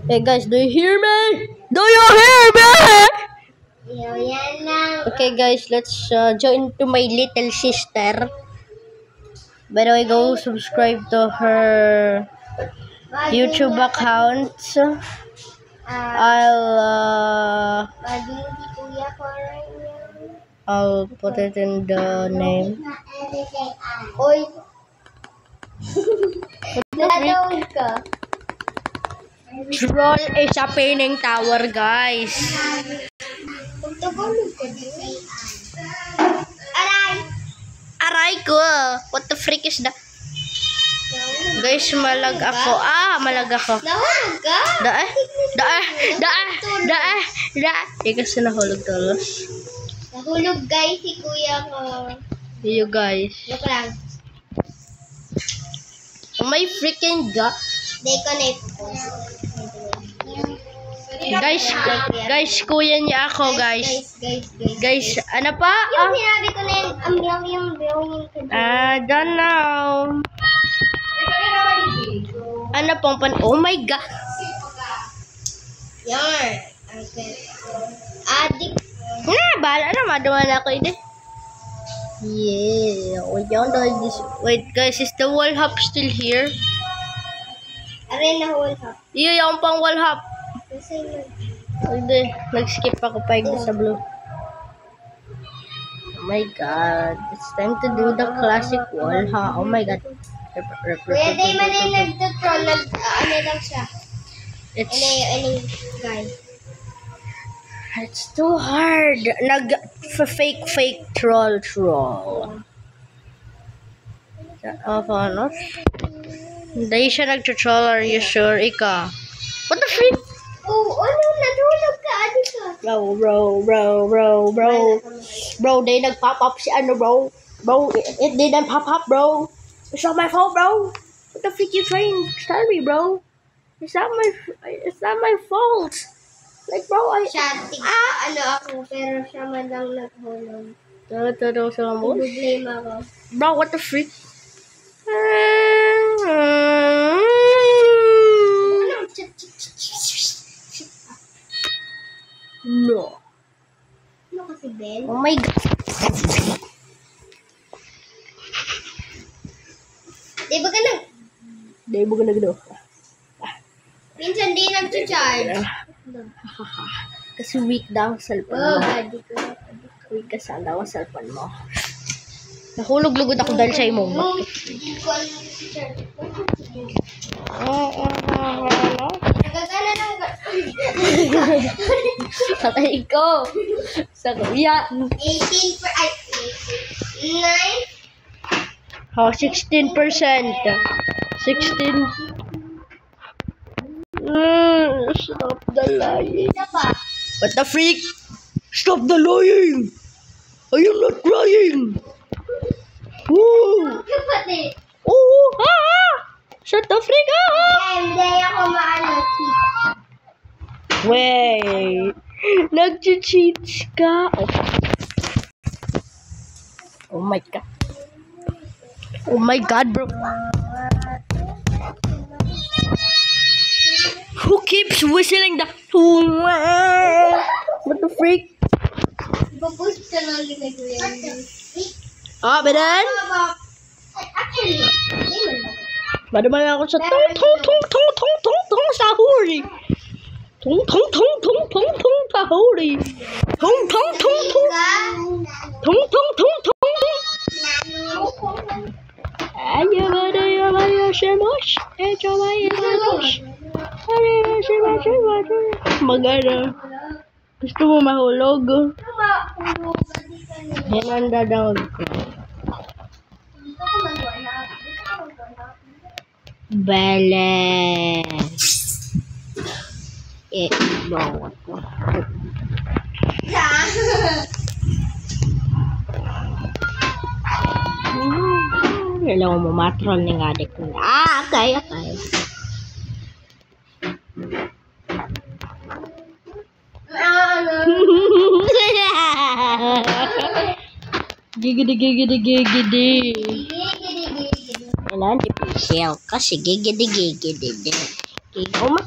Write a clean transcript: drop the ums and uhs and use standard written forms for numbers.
Hey guys, do you hear me? Do you hear me? Okay guys, let's join to my little sister. By the way, go subscribe to her YouTube account. I'll put it in the name. Troll is a painting tower, guys. Aray ko! What the freak is that? Guys, malag ako. Malag ako. Nahulog ka? Di kasi nahulog talos. Nahulog guys si kuya ko. You guys. Look lang. Oh my freaking god. Hindi ko na ipopost. Guys, kuya niya ako, guys. Guys, ano pa? Yung sinabi ko na yun, yung don't know. Ano pong oh my god. Yan. Okay. Adik. Bahala na, madaman ako ini. Yeah. Wait, guys, is the wall hop still here? Aray na wall hop. Yung pang wall hop. Kasi Hindi, nag-skip ako pa sa blue. Oh my god, it's time to do the classic wall hop. Oh my god. Kuya Day man ay nagtutroll. Ano lang siya? Any guy. It's too hard. Fake troll. Ano? Hindi siya nag-troll, are you sure? Ika. What the freak? Oh, ano? Natulog ka. Ano ka? Bro, they nag-pop up si ano, bro. Bro, it didn't pop up, bro. It's not my fault, bro. What the freak you trying to tell me, bro? It's not my fault. Like, bro, Ano ako, pero siya man lang naghulog. Totoo sa mo? I-blame ako. Bro, what the freak? No. Ano kasi, Ben? Oh my god. Di ba ka nagdo? Minsan di nag-charge. Kasi weak daw ang cellphone Oh, mo. body ko. Weak ka saan daw ang cellphone mo. Nahulog-lugod ako dahil sa imo. Hindi ko alam mag-charge. Nagagana lang ba? Sakay ko. Sa kuya. 9. Oh, 16%. 16. Stop the lying. Isa pa. What the freak? Stop the lying. I am not crying. Woo. Kapatid. Oh, shut the freak up. Hindi ako maalat. Wait. Nag-cheats ka. Oh my god. Oh my god, bro. Who keeps whistling the... What the freak? Ipapost ka lang din na kuya. Bedan? Actually, hindi man ba? Madaman ako sa tong sahuri. Tong sahuri. Magana. Gusto mo mahulog? Yan ang dadawag ko. Balance. Bawat ko. Kailangan mo matrol ng adik ko. Okay. Gigidi. Kailangan di pisil kasi gigidi. Oh